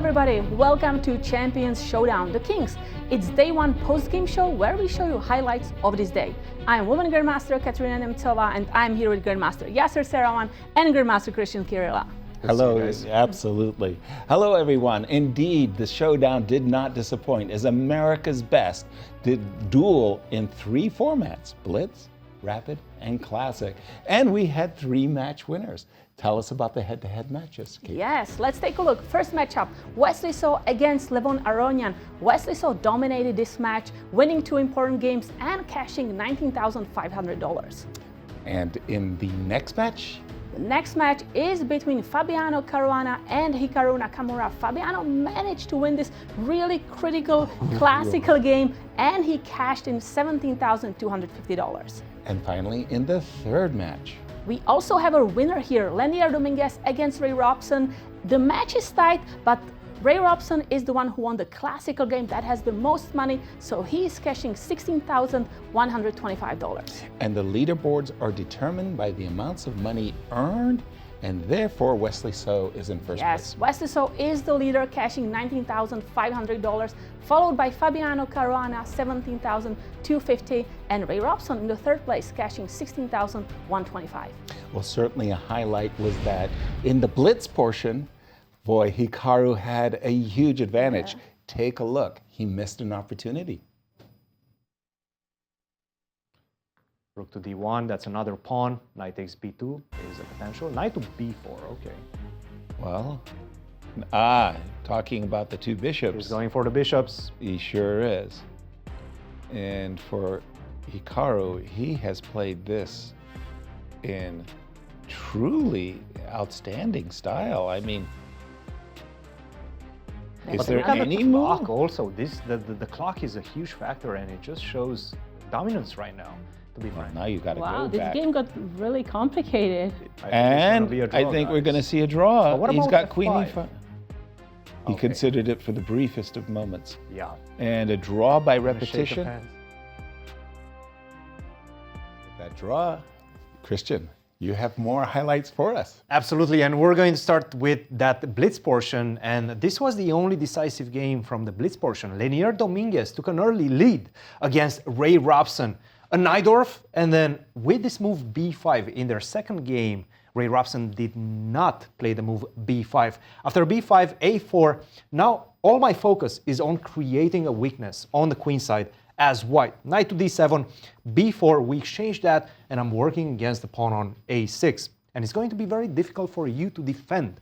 everybody, welcome to Champions Showdown, the Kings. It's day one post-game show where we show you highlights of this day. I'm Women Grandmaster Katerina Nemcova and I'm here with Grandmaster Yasser, Seirawan and Grandmaster Cristian, Chirila. Hello, absolutely. Hello everyone. Indeed, the Showdown did not disappoint as America's Best did duel in 3 formats, Blitz, Rapid, and Classic. And we had 3 match winners. Tell us about the head-to-head matches, Kate. Yes, let's take a look. First matchup, Wesley So against Levon Aronian. Wesley So dominated this match, winning 2 important games and cashing $19,500. And in the next match? The next match is between Fabiano Caruana and Hikaru Nakamura. Fabiano managed to win this really critical classical game and he cashed in $17,250. And finally, in the third match, we also have a winner here, Lenier Dominguez against Ray Robson. The match is tight, but Ray Robson is the one who won the classical game that has the most money, so he is cashing $16,125. And the leaderboards are determined by the amounts of money earned, and therefore Wesley So is in first place. Yes, Wesley So is the leader, cashing $19,500, followed by Fabiano Caruana, $17,250, and Ray Robson in the third place, cashing $16,125. Well, certainly a highlight was that in the Blitz portion, boy, Hikaru had a huge advantage. Yeah. Take a look. He missed an opportunity. Rook to d1, that's another pawn. Knight takes b2 is a potential. Knight to b4, okay. Well, talking about the 2 bishops. He's going for the bishops. He sure is. And for Hikaru, he has played this in truly outstanding style. I mean, is there any clock also? The clock is a huge factor and it just shows dominance right now. To be frank. Now you got to go wow, back. This game got really complicated. I think we're going to see a draw. He's got Queen E5. He considered it for the briefest of moments. Yeah. And a draw by repetition. That draw. Cristian, you have more highlights for us. Absolutely, and we're going to start with that Blitz portion, and this was the only decisive game from the Blitz portion. Lenier Dominguez took an early lead against Ray Robson. A Najdorf, and then with this move b5 in their second game, Ray Robson did not play the move b5. After b5, a4, now all my focus is on creating a weakness on the queen side as white. Knight to d7, b4, we exchange that, and I'm working against the pawn on a6. And it's going to be very difficult for you to defend.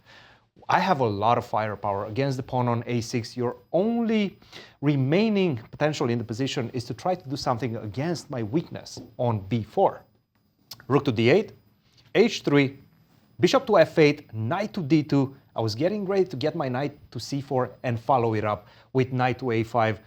I have a lot of firepower against the pawn on a6. Your only remaining potential in the position is to try to do something against my weakness on b4. Rook to d8, h3, bishop to f8, knight to d2. I was getting ready to get my knight to c4 and follow it up with knight to a5.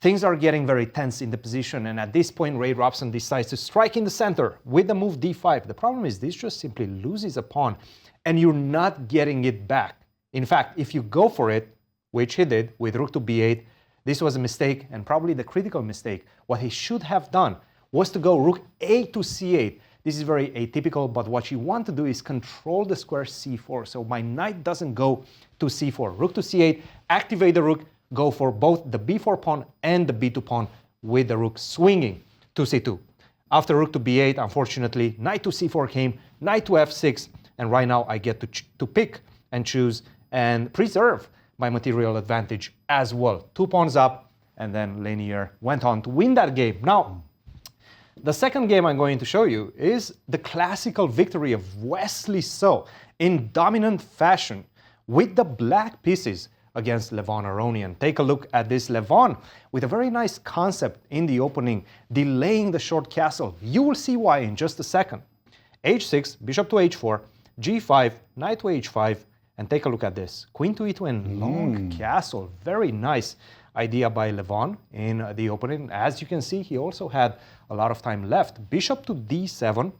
Things are getting very tense in the position, and at this point Ray Robson decides to strike in the center with the move d5. The problem is this just simply loses a pawn and you're not getting it back. In fact, if you go for it, which he did with rook to b8, this was a mistake and probably the critical mistake. What he should have done was to go rook a to c8. This is very atypical, but what you want to do is control the square c4, so my knight doesn't go to c4. Rook to c8, activate the rook, go for both the b4 pawn and the b2 pawn with the rook swinging to c2. After rook to b8, unfortunately, knight to c4 came, knight to f6, and right now I get to pick and choose and preserve my material advantage as well. 2 pawns up, and then Lenier went on to win that game. Now, the second game I'm going to show you is the classical victory of Wesley So in dominant fashion with the black pieces against Levon Aronian. Take a look at this Levon with a very nice concept in the opening, delaying the short castle. You will see why in just a second. h6, bishop to h4, g5, knight to h5, and take a look at this. Queen to e2 and long castle. Very nice idea by Levon in the opening. As you can see, he also had a lot of time left. Bishop to d7.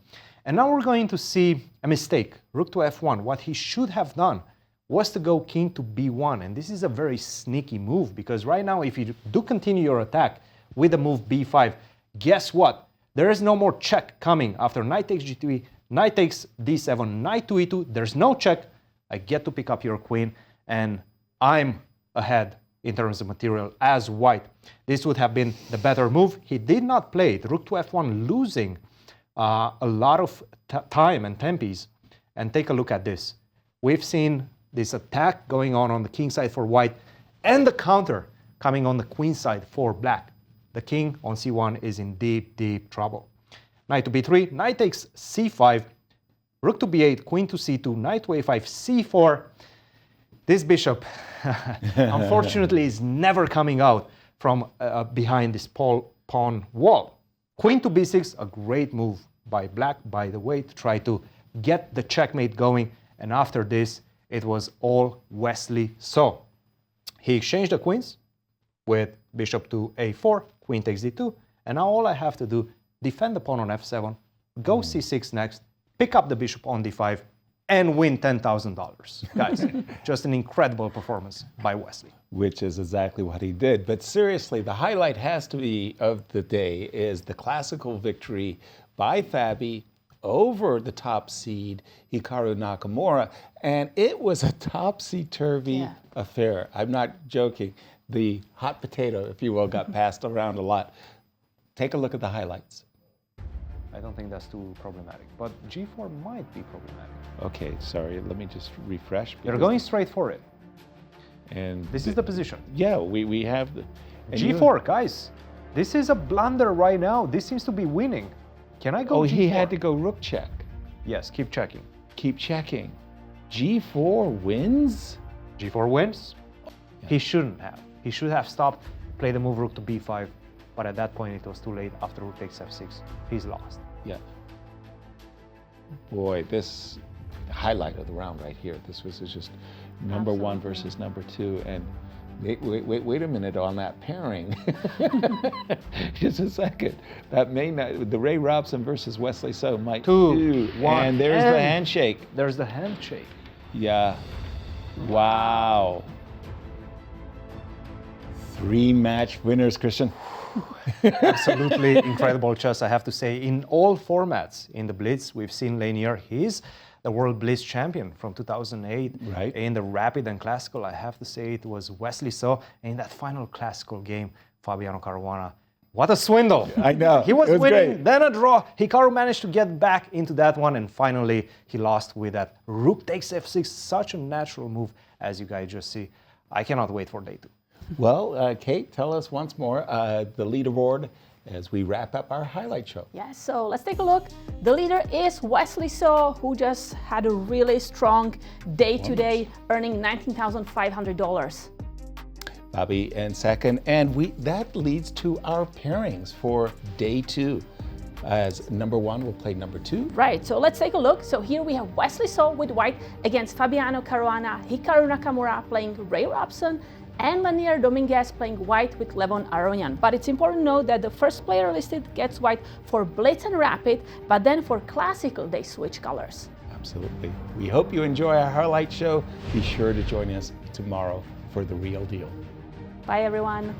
And now we're going to see a mistake. Rook to f1. What he should have done was to go king to b1. And this is a very sneaky move because right now, if you do continue your attack with the move b5, guess what? There is no more check coming after knight takes g2, knight takes d7, knight to e2. There's no check. I get to pick up your queen, and I'm ahead in terms of material as white. This would have been the better move. He did not play it. Rook to f1, losing a lot of time and tempis. And take a look at this. We've seen this attack going on the king side for white, and the counter coming on the queen side for black. The king on c1 is in deep, deep trouble. Knight to b3, knight takes c5, rook to b8, queen to c2, knight to a5, c4. This bishop, unfortunately, is never coming out from behind this pawn wall. Queen to b6, a great move by black, by the way, to try to get the checkmate going. And after this, it was all Wesley so. He exchanged the queens with bishop to a4, queen takes d2, and now all I have to do, defend the pawn on f7, go c6 next, pick up the bishop on d5, and win $10,000. Guys, just an incredible performance by Wesley. Which is exactly what he did. But seriously, the highlight has to be of the day is the classical victory by Fabi over the top seed, Hikaru Nakamura. And it was a topsy-turvy affair. I'm not joking. The hot potato, if you will, got passed around a lot. Take a look at the highlights. I don't think that's too problematic, but g4 might be problematic. Okay, sorry, let me just refresh. You're going straight for it. And this is the position. Yeah, we have the... g4, guys. This is a blunder right now. This seems to be winning. Can I go g4? He had to go rook check. Yes, keep checking. Keep checking. g4 wins? g4 wins. Yeah. He shouldn't have. He should have stopped, play the move rook to b5, but at that point it was too late. After rook takes f6, he's lost. Yeah. Boy, this highlight of the round right here. This was just number one versus number two, and wait a minute on that pairing. Just a second. That may not. The Ray Robson versus Wesley So might two, one, and there's the handshake. There's the handshake. Yeah. Wow. 3 match winners, Cristian. Absolutely incredible chess, I have to say. In all formats in the Blitz, we've seen Lanier. He's the World Blitz champion from 2008. Right. In the Rapid and Classical, I have to say it was Wesley So. In that final Classical game, Fabiano Caruana. What a swindle. I know. He was winning, great. then a draw. Hikaru managed to get back into that one, and finally he lost with that rook takes f6. Such a natural move, as you guys just see. I cannot wait for day 2. Well, Kate, tell us once more the leaderboard as we wrap up our highlight show. Yes, so let's take a look. The leader is Wesley So, who just had a really strong day today, earning $19,500. Bobby in second, and that leads to our pairings for day 2. As number 1 will play number 2. Right, so let's take a look. So here we have Wesley So with white against Fabiano Caruana, Hikaru Nakamura playing Ray Robson, and Lanier Dominguez playing white with Levon Aronian. But it's important to note that the first player listed gets white for Blitz and Rapid, but then for Classical they switch colors. Absolutely. We hope you enjoy our highlight show. Be sure to join us tomorrow for the real deal. Bye everyone.